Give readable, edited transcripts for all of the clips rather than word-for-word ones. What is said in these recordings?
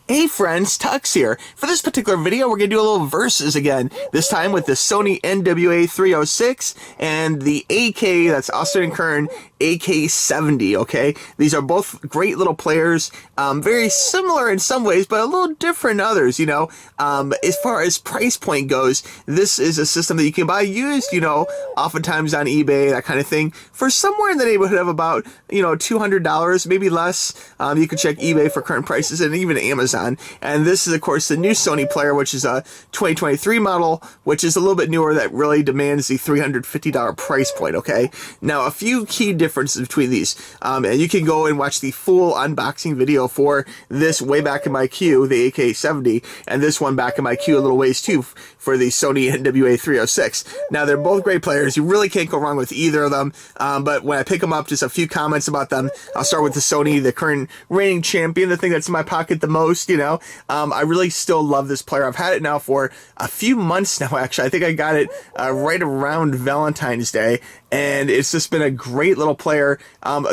Hey friends, TUXX here. For this particular video, we're going to do a little versus again. This time with the Sony NWA306 and the that's Astell&Kern AK70, okay? These are both great little players, very similar in some ways, but a little different in others, you know? As far as price point goes, this is a system that you can buy used, you know, oftentimes on eBay, that kind of thing, for somewhere in the neighborhood of about, you know, $200, maybe less. You can check eBay for current prices and even Amazon. And this is, of course, the new Sony player, which is a 2023 model, which is a little bit newer, that really demands the $350 price point, okay? Now, a few key differences between these. And you can go and watch the full unboxing video for this way back in my queue, the AK70, and this one back in my queue a little ways too, for the Sony NWA306. Now, they're both great players. You really can't go wrong with either of them. But when I pick them up, just a few comments about them. I'll start with the Sony, the current reigning champion, the thing that's in my pocket the most, you know. I really still love this player. I've had it now for a few months now, actually. I think I got it right around Valentine's Day, and it's just been a great little player.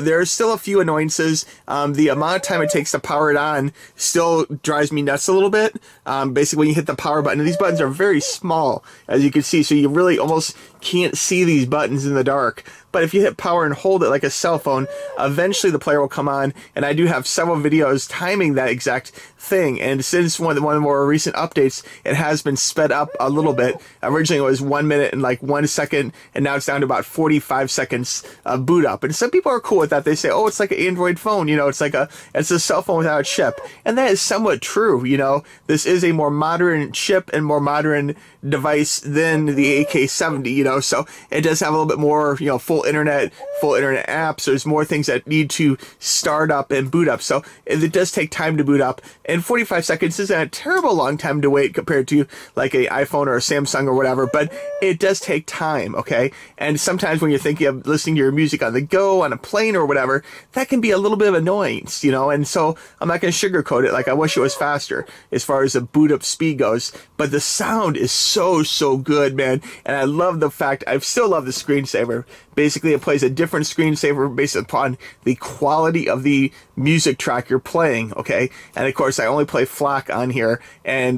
There's still a few annoyances. The amount of time it takes to power it on still drives me nuts a little bit. Basically, when you hit the power button, and these buttons are very small, as you can see, so you really almost can't see these buttons in the dark. But if you hit power and hold it like a cell phone, eventually the player will come on, and I do have several videos timing that exact thing. And since one of the more recent updates, it has been sped up a little bit. Originally it was 1 minute and like 1 second, and now it's down to about 45 seconds of boot up. And some people are cool with that. They say, oh, it's like an Android phone, you know, it's a cell phone without a chip. And that is somewhat true, you know. This is a more modern chip and more modern device than the AK70, you know, so it does have a little bit more, you know, full internet apps. There's more things that need to start up and boot up, so it does take time to boot up, and 45 seconds isn't a terrible long time to wait compared to like a iPhone or a Samsung or whatever, but it does take time, okay? And sometimes when you're thinking of listening to your music on the go, on a plane or whatever, that can be a little bit of annoyance, you know. And so I'm not going to sugarcoat it. Like, I wish it was faster as far as the boot up speed goes, but the sound is so good, man. And I love the fact, I still love the screensaver. Basically, it plays a different screensaver based upon the quality of the music track you're playing, okay? And of course, I only play FLAC on here,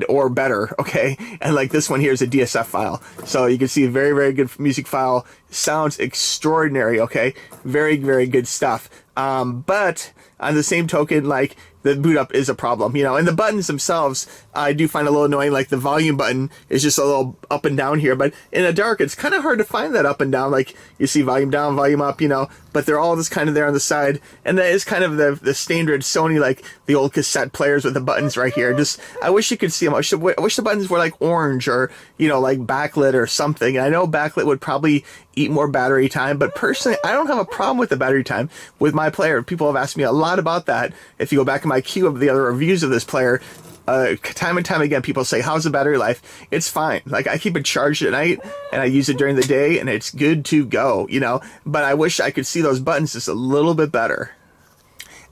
or better, okay? And like this one here is a DSF file. So you can see a very good music file. Sounds extraordinary, okay? Very good stuff. But on the same token, like, the boot up is a problem, you know. And the buttons themselves, I do find a little annoying. Like, the volume button is just a little up and down here, but in the dark, it's kind of hard to find that up and down. Like, you see volume down, volume up, you know, but they're all just kind of there on the side. And that is kind of the standard Sony, like the old cassette players with the buttons right here. Just, I wish you could see them. I wish the buttons were like orange, or, you know, like backlit or something. And I know backlit would probably eat more battery time, but personally, I don't have a problem with the battery time with my player. People have asked me a lot about that. If you go back in my queue of the other reviews of this player, time and time again, people say, how's the battery life? It's fine. Like, I keep it charged at night, and I use it during the day, and it's good to go, you know. But I wish I could see those buttons just a little bit better.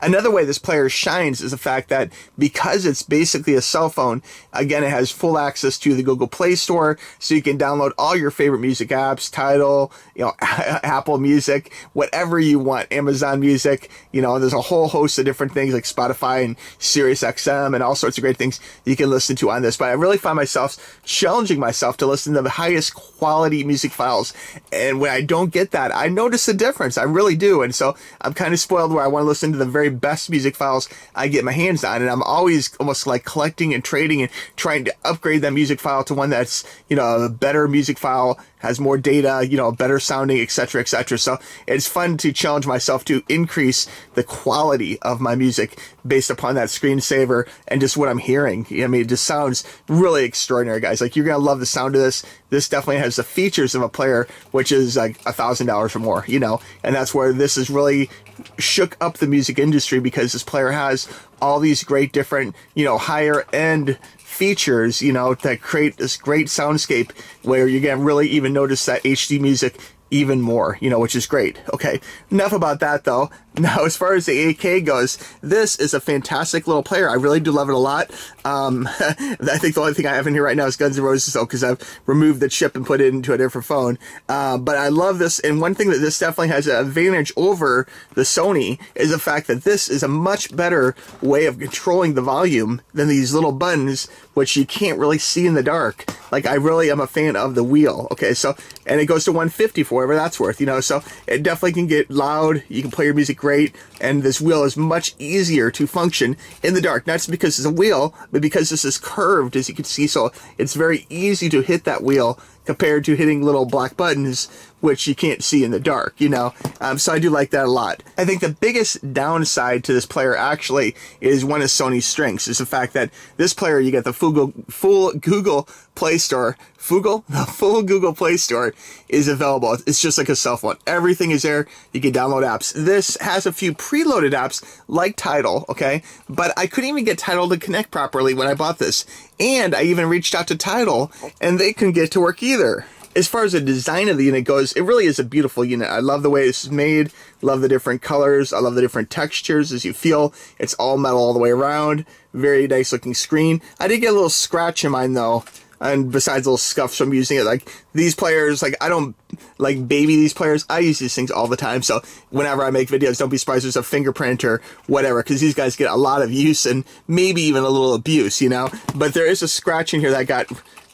Another way this player shines is the fact that because it's basically a cell phone, again, it has full access to the Google Play Store, so you can download all your favorite music apps, Tidal, you know, Apple Music, whatever you want, Amazon Music, you know, there's a whole host of different things like Spotify and Sirius XM and all sorts of great things you can listen to on this. But I really find myself challenging myself to listen to the highest quality music files, and when I don't get that, I notice a difference. I really do. And so I'm kind of spoiled where I want to listen to the very best music files I get my hands on, and I'm always almost like collecting and trading and trying to upgrade that music file to one that's, you know, a better music file, has more data, you know, better sounding, etc., etc. So it's fun to challenge myself to increase the quality of my music based upon that screensaver and just what I'm hearing. I mean, it just sounds really extraordinary, guys. Like, you're gonna love the sound of this. This definitely has the features of a player, which is like $1,000 or more, you know, and that's where this is really shook up the music industry, because this player has all these great different, you know, higher end features, you know, that create this great soundscape where you can really even notice that HD music even more, you know, which is great. Okay, enough about that though. Now, as far as the AK goes, this is a fantastic little player. I really do love it a lot. I think the only thing I have in here right now is Guns N' Roses, though, because I've removed the chip and put it into a different phone. But I love this, and one thing that this definitely has an advantage over the Sony is the fact that this is a much better way of controlling the volume than these little buttons, which you can't really see in the dark. Like, I really am a fan of the wheel. Okay, so, and it goes to 150 for whatever that's worth, you know, so it definitely can get loud. You can play your music great, and this wheel is much easier to function in the dark. Not just because it's a wheel, but because this is curved, as you can see, so it's very easy to hit that wheel compared to hitting little black buttons, which you can't see in the dark, you know. So I do like that a lot. I think the biggest downside to this player actually is one of Sony's strengths, is the fact that this player, you get the full Google Play Store. The full Google Play Store is available. It's just like a cell phone. Everything is there. You can download apps. This has a few preloaded apps like Tidal, okay? But I couldn't even get Tidal to connect properly when I bought this. And I even reached out to Tidal, and they couldn't get it to work either. As far as the design of the unit goes, it really is a beautiful unit. I love the way this is made. Love the different colors. I love the different textures. As you feel, it's all metal all the way around. Very nice looking screen. I did get a little scratch in mine though. And besides little scuffs from using it, like these players, like I don't like baby these players. I use these things all the time. So whenever I make videos, don't be surprised there's a fingerprint or whatever, because these guys get a lot of use and maybe even a little abuse, you know. But there is a scratch in here that I got,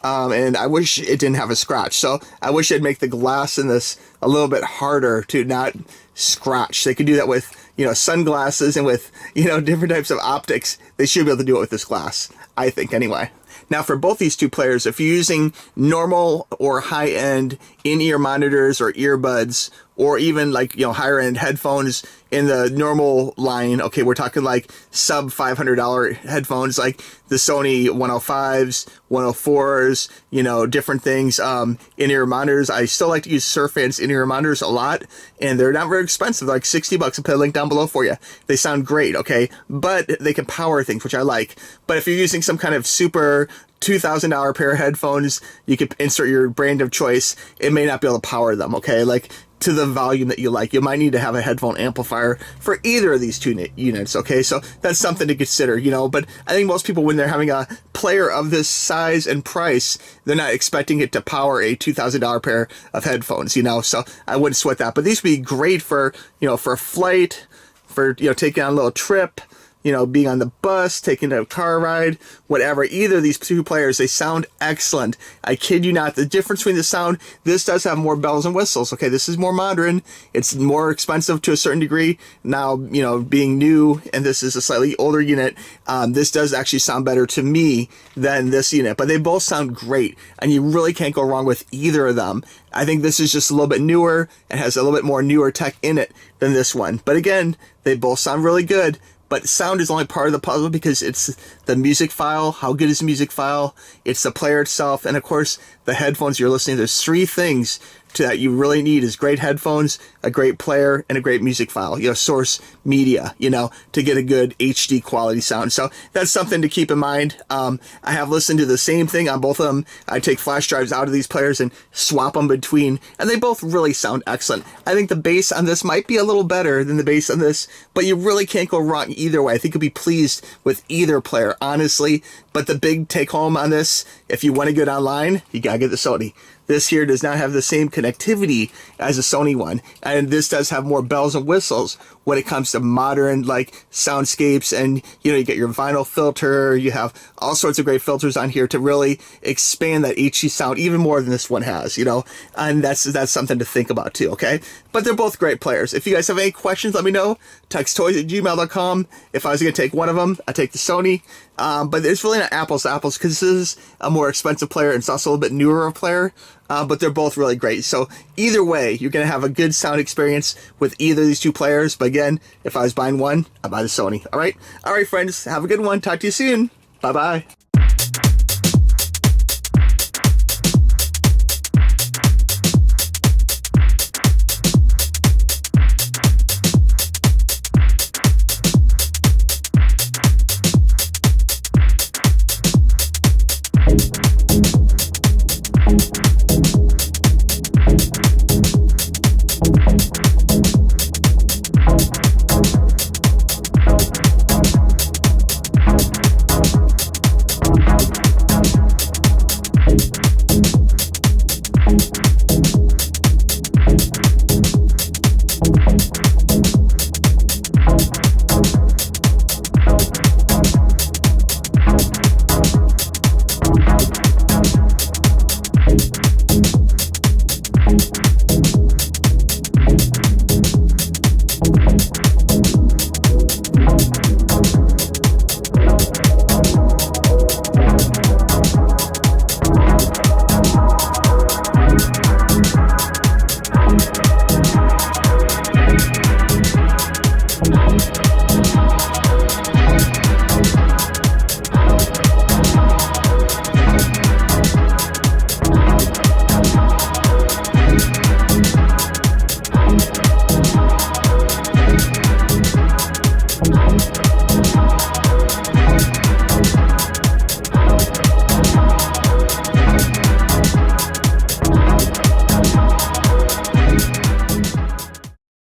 and I wish it didn't have a scratch. So I wish they'd make the glass in this a little bit harder to not scratch. They could do that with, you know, sunglasses and with, you know, different types of optics. They should be able to do it with this glass, I think, anyway. Now, for both these two players, if you're using normal or high-end in-ear monitors or earbuds, or even like, you know, higher-end headphones in the normal line, okay, we're talking like sub $500 headphones, like the Sony 105s, 104s, you know, different things, in-ear monitors. I still like to use Surfan's in-ear monitors a lot, and they're not very expensive. They're like 60 bucks. I'll put a link down below for you. They sound great, okay, but they can power things, which I like. But if you're using some kind of super $2,000 pair of headphones, you could insert your brand of choice. It may not be able to power them, okay, like to the volume that you like. You might need to have a headphone amplifier for either of these two units, okay? So that's something to consider, you know, but I think most people, when they're having a player of this size and price, they're not expecting it to power a $2,000 pair of headphones, you know, so I wouldn't sweat that. But these would be great for, you know, for a flight, for, you know, taking on a little trip, you know, being on the bus, taking a car ride, whatever. Either of these two players, they sound excellent. I kid you not. The difference between the sound, this does have more bells and whistles. Okay, this is more modern. It's more expensive to a certain degree. Now, you know, being new, and this is a slightly older unit, this does actually sound better to me than this unit. But they both sound great, and you really can't go wrong with either of them. I think this is just a little bit newer. It has a little bit more newer tech in it than this one. But again, they both sound really good. But sound is only part of the puzzle, because it's the music file. How good is the music file? It's the player itself. And of course, the headphones you're listening to. There's three things that you really need: is great headphones, a great player, and a great music file, you know, source media, you know, to get a good HD quality sound. So that's something to keep in mind. I have listened to the same thing on both of them. I take flash drives out of these players and swap them between, and they both really sound excellent. I think the bass on this might be a little better than the bass on this, but you really can't go wrong either way. I think you'll be pleased with either player, honestly. But the big take home on this, if you want to get online, you gotta get the Sony. This here does not have the same connectivity as a Sony one, and this does have more bells and whistles when it comes to modern, like, soundscapes. And, you know, you get your vinyl filter, you have all sorts of great filters on here to really expand that HD sound even more than this one has, you know, and that's something to think about too, okay? But they're both great players. If you guys have any questions, let me know. TuXXtoys@gmail.com. If I was going to take one of them, I'd take the Sony. But it's really not apples to apples, because this is a more expensive player, and it's also a little bit newer of a player, but they're both really great. So either way, you're going to have a good sound experience with either of these two players. But again, if I was buying one, I'd buy the Sony. All right, friends, have a good one. Talk to you soon. Bye-bye.